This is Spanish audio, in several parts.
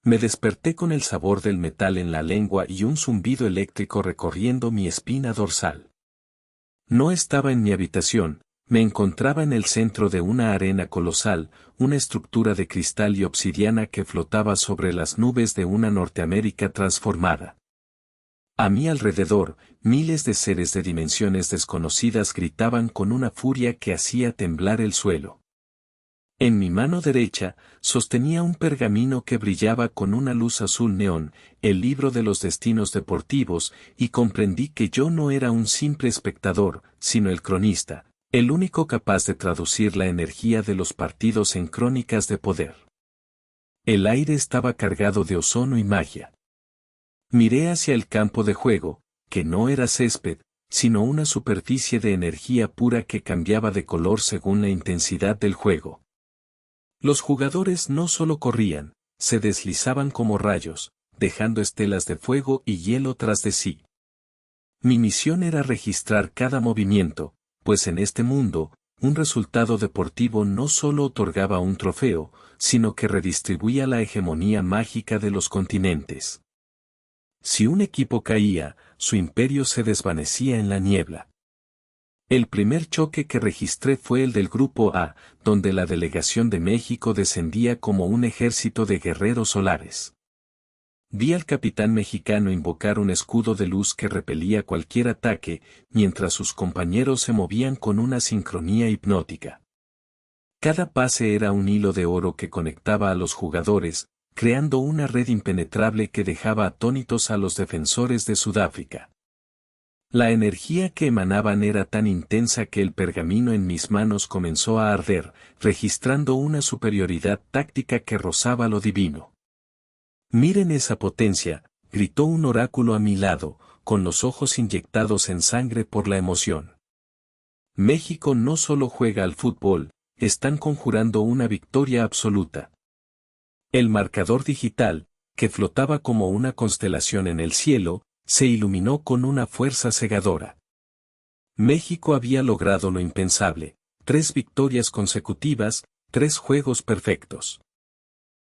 Me desperté con el sabor del metal en la lengua y un zumbido eléctrico recorriendo mi espina dorsal. No estaba en mi habitación, me encontraba en el centro de una arena colosal, una estructura de cristal y obsidiana que flotaba sobre las nubes de una Norteamérica transformada. A mi alrededor, miles de seres de dimensiones desconocidas gritaban con una furia que hacía temblar el suelo. En mi mano derecha, sostenía un pergamino que brillaba con una luz azul neón, el libro de los destinos deportivos, y comprendí que yo no era un simple espectador, sino el cronista, el único capaz de traducir la energía de los partidos en crónicas de poder. El aire estaba cargado de ozono y magia. Miré hacia el campo de juego, que no era césped, sino una superficie de energía pura que cambiaba de color según la intensidad del juego. Los jugadores no solo corrían, se deslizaban como rayos, dejando estelas de fuego y hielo tras de sí. Mi misión era registrar cada movimiento, pues en este mundo, un resultado deportivo no solo otorgaba un trofeo, sino que redistribuía la hegemonía mágica de los continentes. Si un equipo caía, su imperio se desvanecía en la niebla. El primer choque que registré fue el del Grupo A, donde la delegación de México descendía como un ejército de guerreros solares. Vi al capitán mexicano invocar un escudo de luz que repelía cualquier ataque, mientras sus compañeros se movían con una sincronía hipnótica. Cada pase era un hilo de oro que conectaba a los jugadores, creando una red impenetrable que dejaba atónitos a los defensores de Sudáfrica. La energía que emanaban era tan intensa que el pergamino en mis manos comenzó a arder, registrando una superioridad táctica que rozaba lo divino. «Miren esa potencia», gritó un oráculo a mi lado, con los ojos inyectados en sangre por la emoción. México no solo juega al fútbol, están conjurando una victoria absoluta. El marcador digital, que flotaba como una constelación en el cielo, se iluminó con una fuerza cegadora. México había logrado lo impensable, 3 victorias consecutivas, 3 juegos perfectos.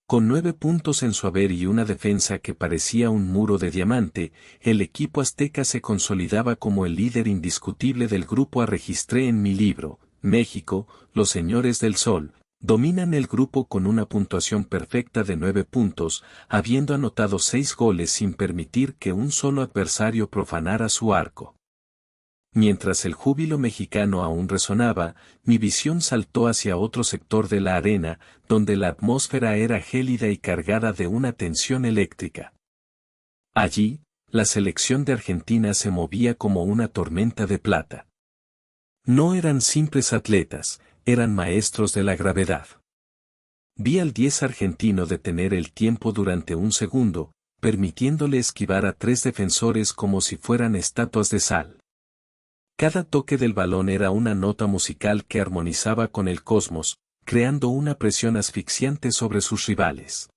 Con 9 puntos en su haber y una defensa que parecía un muro de diamante, el equipo azteca se consolidaba como el líder indiscutible del grupo A. Registré en mi libro, México, los señores del sol, dominan el grupo con una puntuación perfecta de 9 puntos, habiendo anotado 6 goles sin permitir que un solo adversario profanara su arco. Mientras el júbilo mexicano aún resonaba, mi visión saltó hacia otro sector de la arena, donde la atmósfera era gélida y cargada de una tensión eléctrica. Allí, la selección de Argentina se movía como una tormenta de plata. No eran simples atletas, eran maestros de la gravedad. Vi al 10 argentino detener el tiempo durante un segundo, permitiéndole esquivar a 3 defensores como si fueran estatuas de sal. Cada toque del balón era una nota musical que armonizaba con el cosmos, creando una presión asfixiante sobre sus rivales.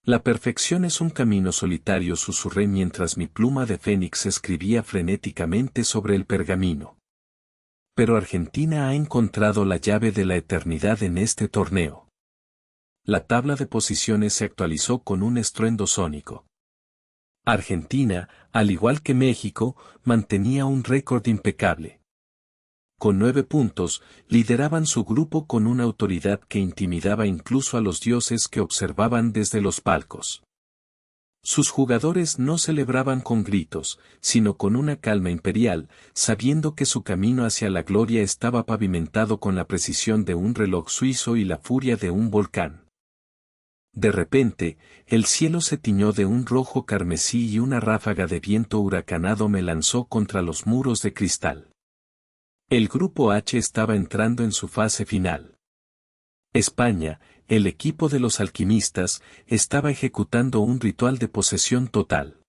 La perfección es un camino solitario, susurré mientras mi pluma de fénix escribía frenéticamente sobre el pergamino. Pero Argentina ha encontrado la llave de la eternidad en este torneo. La tabla de posiciones se actualizó con un estruendo sónico. Argentina, al igual que México, mantenía un récord impecable. Con 9 puntos, lideraban su grupo con una autoridad que intimidaba incluso a los dioses que observaban desde los palcos. Sus jugadores no celebraban con gritos, sino con una calma imperial, sabiendo que su camino hacia la gloria estaba pavimentado con la precisión de un reloj suizo y la furia de un volcán. De repente, el cielo se tiñó de un rojo carmesí y una ráfaga de viento huracanado me lanzó contra los muros de cristal. El grupo H estaba entrando en su fase final. España, el equipo de los alquimistas, estaba ejecutando un ritual de posesión total.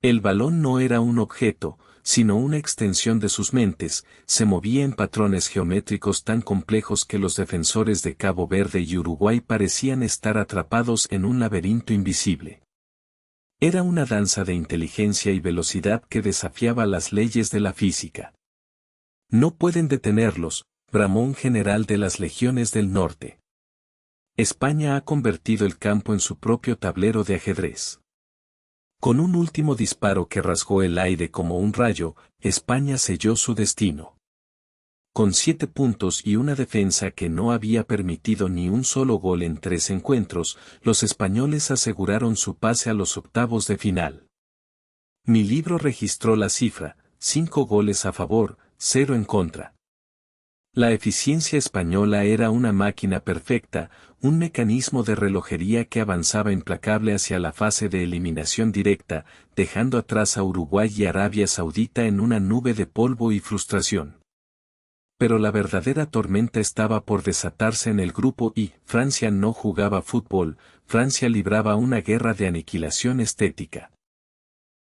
El balón no era un objeto, sino una extensión de sus mentes, se movía en patrones geométricos tan complejos que los defensores de Cabo Verde y Uruguay parecían estar atrapados en un laberinto invisible. Era una danza de inteligencia y velocidad que desafiaba las leyes de la física. No pueden detenerlos, bramó un general de las legiones del norte. España ha convertido el campo en su propio tablero de ajedrez. Con un último disparo que rasgó el aire como un rayo, España selló su destino. Con 7 puntos y una defensa que no había permitido ni un solo gol en 3 encuentros, los españoles aseguraron su pase a los octavos de final. Mi libro registró la cifra: 5 goles a favor, 0 en contra. La eficiencia española era una máquina perfecta, un mecanismo de relojería que avanzaba implacable hacia la fase de eliminación directa, dejando atrás a Uruguay y Arabia Saudita en una nube de polvo y frustración. Pero la verdadera tormenta estaba por desatarse en el grupo I. Francia no jugaba fútbol, Francia libraba una guerra de aniquilación estética.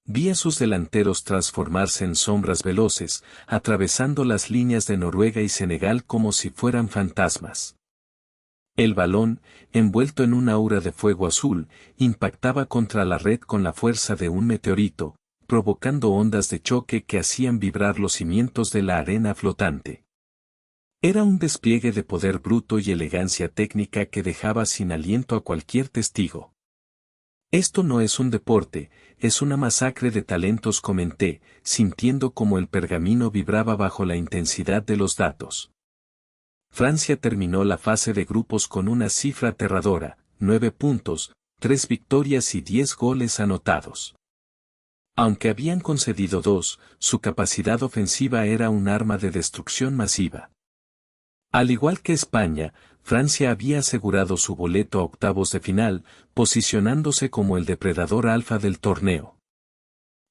Vi a sus delanteros transformarse en sombras veloces, atravesando las líneas de Noruega y Senegal como si fueran fantasmas. El balón, envuelto en un aura de fuego azul, impactaba contra la red con la fuerza de un meteorito, provocando ondas de choque que hacían vibrar los cimientos de la arena flotante. Era un despliegue de poder bruto y elegancia técnica que dejaba sin aliento a cualquier testigo. Esto no es un deporte, es una masacre de talentos, comenté, sintiendo como el pergamino vibraba bajo la intensidad de los datos. Francia terminó la fase de grupos con una cifra aterradora: 9 puntos, 3 victorias y 10 goles anotados. Aunque habían concedido 2, su capacidad ofensiva era un arma de destrucción masiva. Al igual que España, Francia había asegurado su boleto a octavos de final, posicionándose como el depredador alfa del torneo.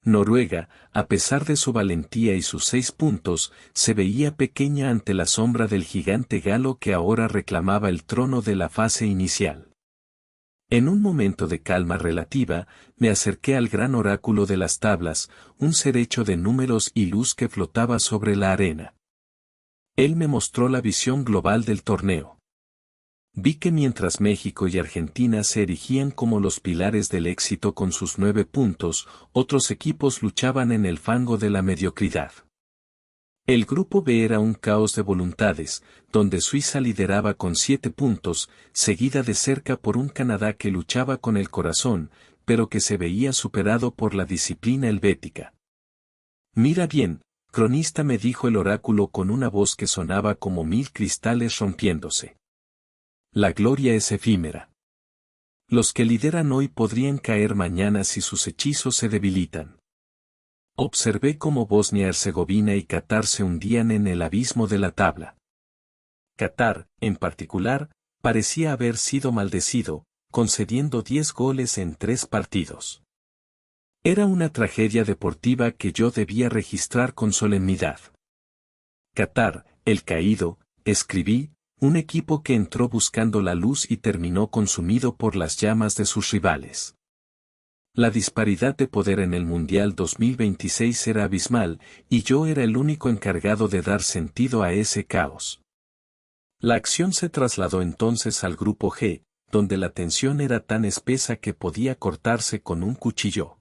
Noruega, a pesar de su valentía y sus 6 puntos, se veía pequeña ante la sombra del gigante galo que ahora reclamaba el trono de la fase inicial. En un momento de calma relativa, me acerqué al gran oráculo de las tablas, un ser hecho de números y luz que flotaba sobre la arena. Él me mostró la visión global del torneo. Vi que mientras México y Argentina se erigían como los pilares del éxito con sus 9 puntos, otros equipos luchaban en el fango de la mediocridad. El grupo B era un caos de voluntades, donde Suiza lideraba con 7 puntos, seguida de cerca por un Canadá que luchaba con el corazón, pero que se veía superado por la disciplina helvética. Mira bien, cronista, me dijo el oráculo con una voz que sonaba como 1000 cristales rompiéndose. La gloria es efímera. Los que lideran hoy podrían caer mañana si sus hechizos se debilitan. Observé cómo Bosnia-Herzegovina y Qatar se hundían en el abismo de la tabla. Qatar, en particular, parecía haber sido maldecido, concediendo 10 goles en 3 partidos. Era una tragedia deportiva que yo debía registrar con solemnidad. Qatar, el caído, escribí, un equipo que entró buscando la luz y terminó consumido por las llamas de sus rivales. La disparidad de poder en el Mundial 2026 era abismal, y yo era el único encargado de dar sentido a ese caos. La acción se trasladó entonces al grupo G, donde la tensión era tan espesa que podía cortarse con un cuchillo.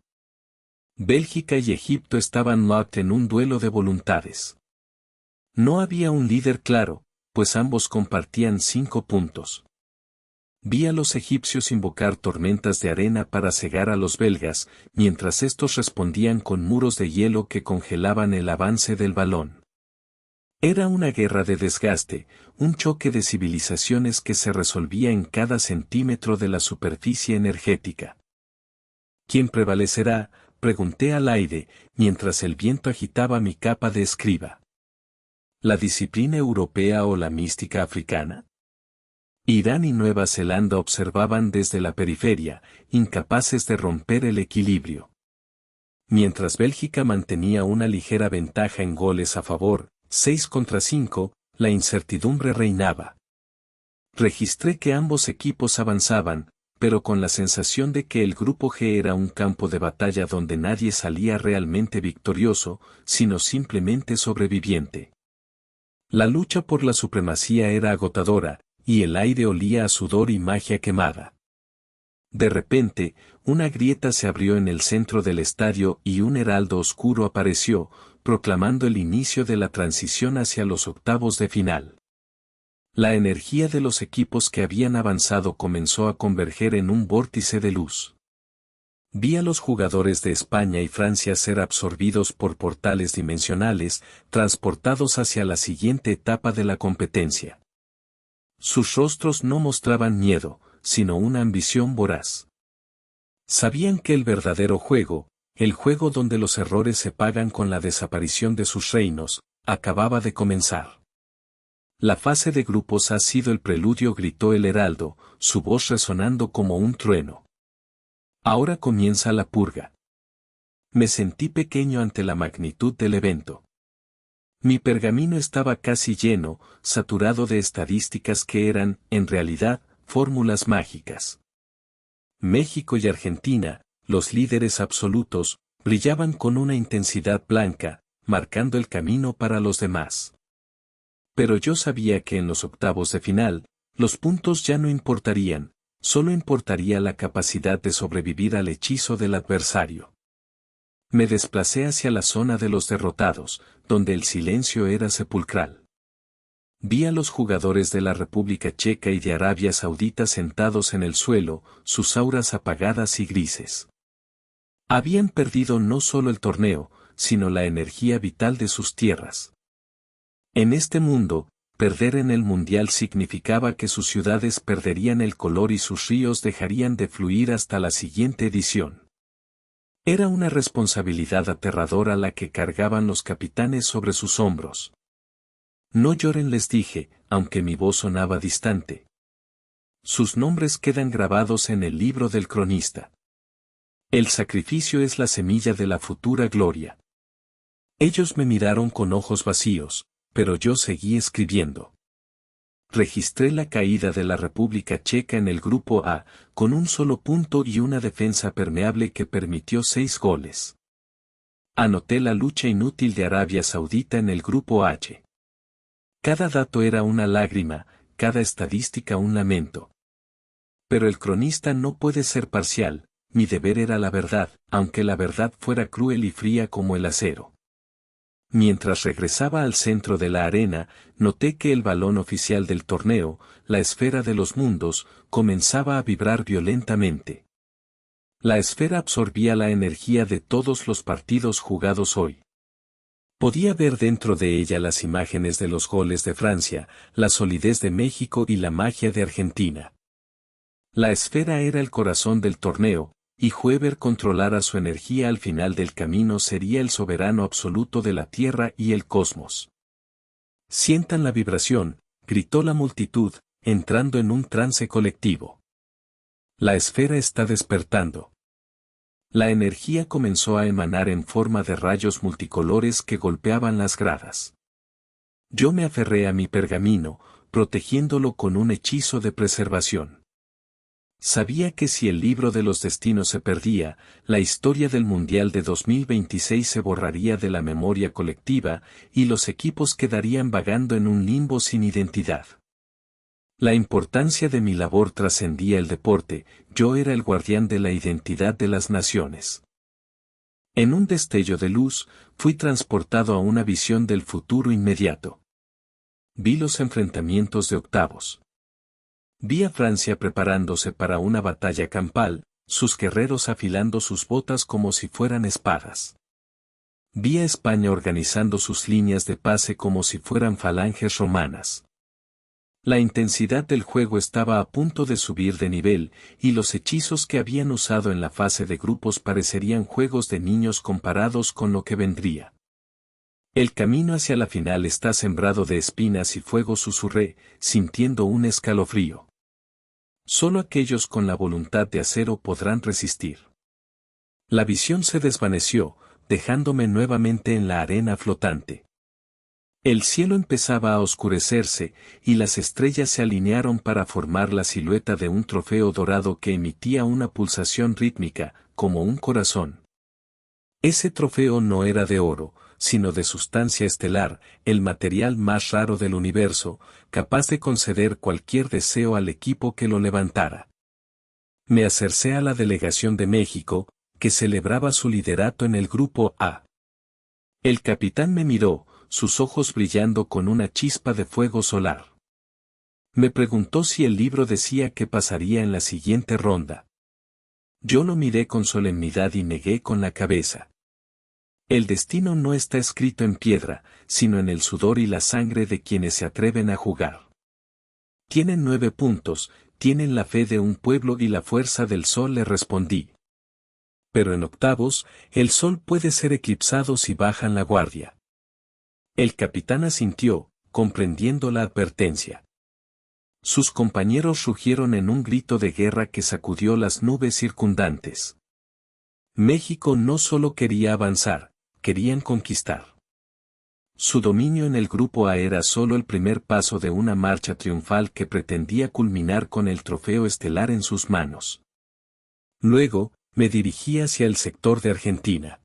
Bélgica y Egipto estaban locked en un duelo de voluntades. No había un líder claro, pues ambos compartían 5 puntos. Vi a los egipcios invocar tormentas de arena para cegar a los belgas, mientras estos respondían con muros de hielo que congelaban el avance del balón. Era una guerra de desgaste, un choque de civilizaciones que se resolvía en cada centímetro de la superficie energética. ¿Quién prevalecerá?, pregunté al aire, mientras el viento agitaba mi capa de escriba. ¿La disciplina europea o la mística africana? Irán y Nueva Zelanda observaban desde la periferia, incapaces de romper el equilibrio. Mientras Bélgica mantenía una ligera ventaja en goles a favor, 6 contra 5, la incertidumbre reinaba. Registré que ambos equipos avanzaban, pero con la sensación de que el grupo G era un campo de batalla donde nadie salía realmente victorioso, sino simplemente sobreviviente. La lucha por la supremacía era agotadora, y el aire olía a sudor y magia quemada. De repente, una grieta se abrió en el centro del estadio y un heraldo oscuro apareció, proclamando el inicio de la transición hacia los octavos de final. La energía de los equipos que habían avanzado comenzó a converger en un vórtice de luz. Vi a los jugadores de España y Francia ser absorbidos por portales dimensionales, transportados hacia la siguiente etapa de la competencia. Sus rostros no mostraban miedo, sino una ambición voraz. Sabían que el verdadero juego, el juego donde los errores se pagan con la desaparición de sus reinos, acababa de comenzar. La fase de grupos ha sido el preludio, gritó el heraldo, su voz resonando como un trueno. Ahora comienza la purga. Me sentí pequeño ante la magnitud del evento. Mi pergamino estaba casi lleno, saturado de estadísticas que eran, en realidad, fórmulas mágicas. México y Argentina, los líderes absolutos, brillaban con una intensidad blanca, marcando el camino para los demás. Pero yo sabía que en los octavos de final, los puntos ya no importarían, solo importaría la capacidad de sobrevivir al hechizo del adversario. Me desplacé hacia la zona de los derrotados, donde el silencio era sepulcral. Vi a los jugadores de la República Checa y de Arabia Saudita sentados en el suelo, sus auras apagadas y grises. Habían perdido no solo el torneo, sino la energía vital de sus tierras. En este mundo, perder en el mundial significaba que sus ciudades perderían el color y sus ríos dejarían de fluir hasta la siguiente edición. Era una responsabilidad aterradora la que cargaban los capitanes sobre sus hombros. No lloren, les dije, aunque mi voz sonaba distante. Sus nombres quedan grabados en el libro del cronista. El sacrificio es la semilla de la futura gloria. Ellos me miraron con ojos vacíos, pero yo seguí escribiendo. Registré la caída de la República Checa en el grupo A, con un solo punto y una defensa permeable que permitió 6 goles. Anoté la lucha inútil de Arabia Saudita en el grupo H. Cada dato era una lágrima, cada estadística un lamento. Pero el cronista no puede ser parcial, mi deber era la verdad, aunque la verdad fuera cruel y fría como el acero. Mientras regresaba al centro de la arena, noté que el balón oficial del torneo, la esfera de los mundos, comenzaba a vibrar violentamente. La esfera absorbía la energía de todos los partidos jugados hoy. Podía ver dentro de ella las imágenes de los goles de Francia, la solidez de México y la magia de Argentina. La esfera era el corazón del torneo, y whoever controlara su energía al final del camino sería el soberano absoluto de la Tierra y el cosmos. Sientan la vibración, gritó la multitud, entrando en un trance colectivo. La esfera está despertando. La energía comenzó a emanar en forma de rayos multicolores que golpeaban las gradas. Yo me aferré a mi pergamino, protegiéndolo con un hechizo de preservación. Sabía que si el libro de los destinos se perdía, la historia del Mundial de 2026 se borraría de la memoria colectiva, y los equipos quedarían vagando en un limbo sin identidad. La importancia de mi labor trascendía el deporte, yo era el guardián de la identidad de las naciones. En un destello de luz, fui transportado a una visión del futuro inmediato. Vi los enfrentamientos de octavos. Vi a Francia preparándose para una batalla campal, sus guerreros afilando sus botas como si fueran espadas. Vi a España organizando sus líneas de pase como si fueran falanges romanas. La intensidad del juego estaba a punto de subir de nivel, y los hechizos que habían usado en la fase de grupos parecerían juegos de niños comparados con lo que vendría. El camino hacia la final está sembrado de espinas y fuego, susurré, sintiendo un escalofrío. Solo aquellos con la voluntad de acero podrán resistir. La visión se desvaneció, dejándome nuevamente en la arena flotante. El cielo empezaba a oscurecerse, y las estrellas se alinearon para formar la silueta de un trofeo dorado que emitía una pulsación rítmica, como un corazón. Ese trofeo no era de oro, sino de sustancia estelar, el material más raro del universo, capaz de conceder cualquier deseo al equipo que lo levantara. Me acercé a la delegación de México, que celebraba su liderato en el grupo A. El capitán me miró, sus ojos brillando con una chispa de fuego solar. Me preguntó si el libro decía qué pasaría en la siguiente ronda. Yo lo miré con solemnidad y negué con la cabeza. El destino no está escrito en piedra, sino en el sudor y la sangre de quienes se atreven a jugar. Tienen 9 puntos, tienen la fe de un pueblo y la fuerza del sol, le respondí. Pero en octavos, el sol puede ser eclipsado si bajan la guardia. El capitán asintió, comprendiendo la advertencia. Sus compañeros rugieron en un grito de guerra que sacudió las nubes circundantes. México no solo quería avanzar, querían conquistar. Su dominio en el Grupo A era solo el primer paso de una marcha triunfal que pretendía culminar con el trofeo estelar en sus manos. Luego, me dirigí hacia el sector de Argentina.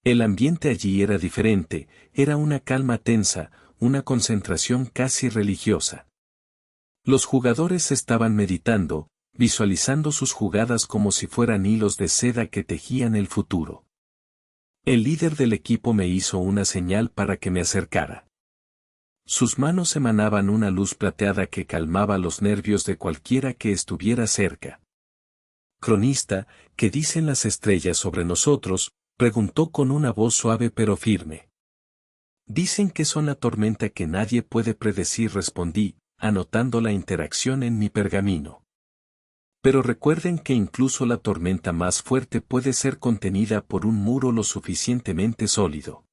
El ambiente allí era diferente, era una calma tensa, una concentración casi religiosa. Los jugadores estaban meditando, visualizando sus jugadas como si fueran hilos de seda que tejían el futuro. El líder del equipo me hizo una señal para que me acercara. Sus manos emanaban una luz plateada que calmaba los nervios de cualquiera que estuviera cerca. Cronista, ¿qué dicen las estrellas sobre nosotros?, preguntó con una voz suave pero firme. Dicen que son la tormenta que nadie puede predecir, respondí, anotando la interacción en mi pergamino. Pero recuerden que incluso la tormenta más fuerte puede ser contenida por un muro lo suficientemente sólido.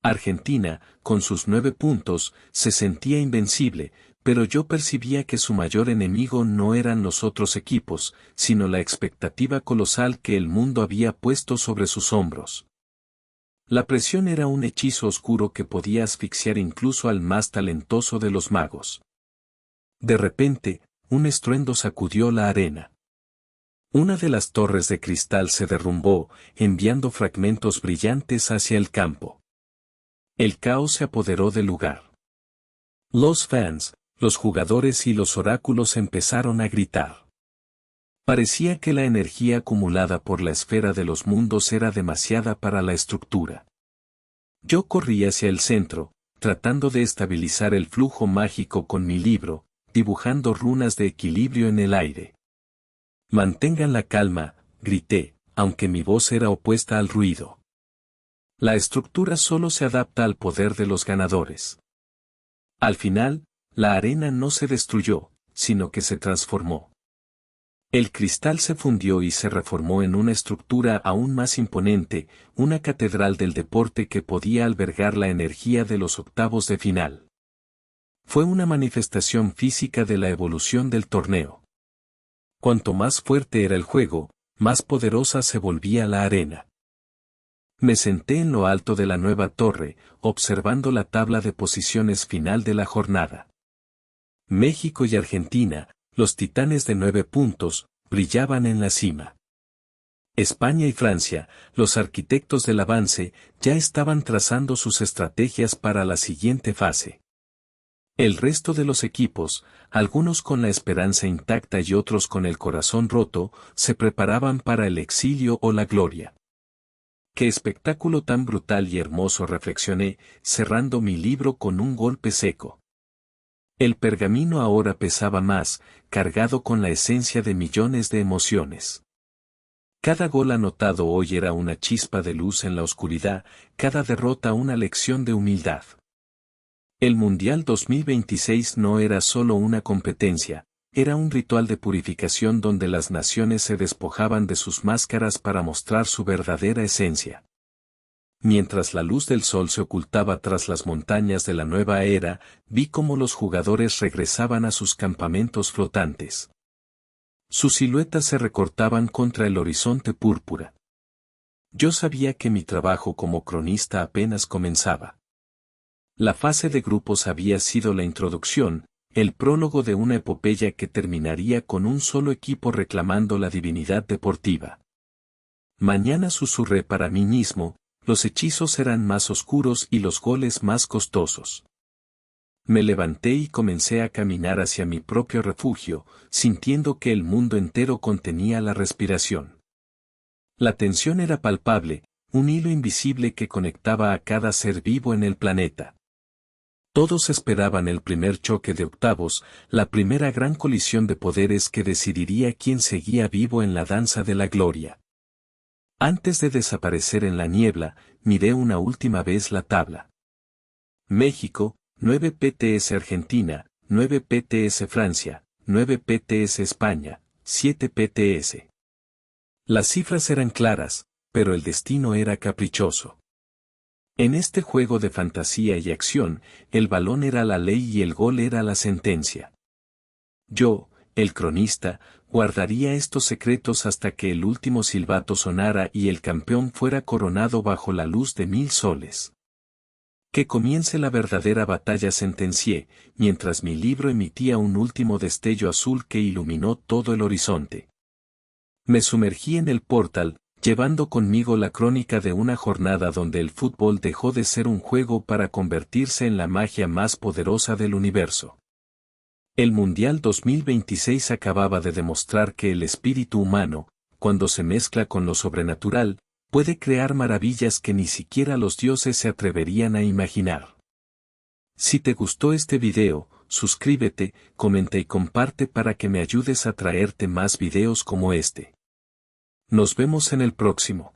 Argentina, con sus 9 puntos, se sentía invencible, pero yo percibía que su mayor enemigo no eran los otros equipos, sino la expectativa colosal que el mundo había puesto sobre sus hombros. La presión era un hechizo oscuro que podía asfixiar incluso al más talentoso de los magos. De repente, un estruendo sacudió la arena. Una de las torres de cristal se derrumbó, enviando fragmentos brillantes hacia el campo. El caos se apoderó del lugar. Los fans, los jugadores y los oráculos empezaron a gritar. Parecía que la energía acumulada por la esfera de los mundos era demasiada para la estructura. Yo corrí hacia el centro, tratando de estabilizar el flujo mágico con mi libro, dibujando runas de equilibrio en el aire. Mantengan la calma, grité, aunque mi voz era opuesta al ruido. La estructura solo se adapta al poder de los ganadores. Al final, la arena no se destruyó, sino que se transformó. El cristal se fundió y se reformó en una estructura aún más imponente, una catedral del deporte que podía albergar la energía de los octavos de final. Fue una manifestación física de la evolución del torneo. Cuanto más fuerte era el juego, más poderosa se volvía la arena. Me senté en lo alto de la nueva torre, observando la tabla de posiciones final de la jornada. México y Argentina, los titanes de 9 puntos, brillaban en la cima. España y Francia, los arquitectos del avance, ya estaban trazando sus estrategias para la siguiente fase. El resto de los equipos, algunos con la esperanza intacta y otros con el corazón roto, se preparaban para el exilio o la gloria. ¡Qué espectáculo tan brutal y hermoso!, reflexioné, cerrando mi libro con un golpe seco. El pergamino ahora pesaba más, cargado con la esencia de millones de emociones. Cada gol anotado hoy era una chispa de luz en la oscuridad, cada derrota una lección de humildad. El Mundial 2026 no era solo una competencia, era un ritual de purificación donde las naciones se despojaban de sus máscaras para mostrar su verdadera esencia. Mientras la luz del sol se ocultaba tras las montañas de la nueva era, vi cómo los jugadores regresaban a sus campamentos flotantes. Sus siluetas se recortaban contra el horizonte púrpura. Yo sabía que mi trabajo como cronista apenas comenzaba. La fase de grupos había sido la introducción, el prólogo de una epopeya que terminaría con un solo equipo reclamando la divinidad deportiva. Mañana, susurré para mí mismo, los hechizos serán más oscuros y los goles más costosos. Me levanté y comencé a caminar hacia mi propio refugio, sintiendo que el mundo entero contenía la respiración. La tensión era palpable, un hilo invisible que conectaba a cada ser vivo en el planeta. Todos esperaban el primer choque de octavos, la primera gran colisión de poderes que decidiría quién seguía vivo en la danza de la gloria. Antes de desaparecer en la niebla, miré una última vez la tabla. México, 9 PTS Argentina, 9 PTS Francia, 9 PTS España, 7 PTS. Las cifras eran claras, pero el destino era caprichoso. En este juego de fantasía y acción, el balón era la ley y el gol era la sentencia. Yo, el cronista, guardaría estos secretos hasta que el último silbato sonara y el campeón fuera coronado bajo la luz de 1000 soles. Que comience la verdadera batalla, sentencié, mientras mi libro emitía un último destello azul que iluminó todo el horizonte. Me sumergí en el portal, llevando conmigo la crónica de una jornada donde el fútbol dejó de ser un juego para convertirse en la magia más poderosa del universo. El Mundial 2026 acababa de demostrar que el espíritu humano, cuando se mezcla con lo sobrenatural, puede crear maravillas que ni siquiera los dioses se atreverían a imaginar. Si te gustó este video, suscríbete, comenta y comparte para que me ayudes a traerte más videos como este. Nos vemos en el próximo.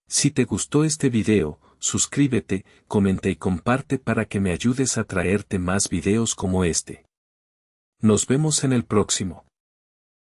Si te gustó este video, suscríbete, comenta y comparte para que me ayudes a traerte más videos como este. Nos vemos en el próximo.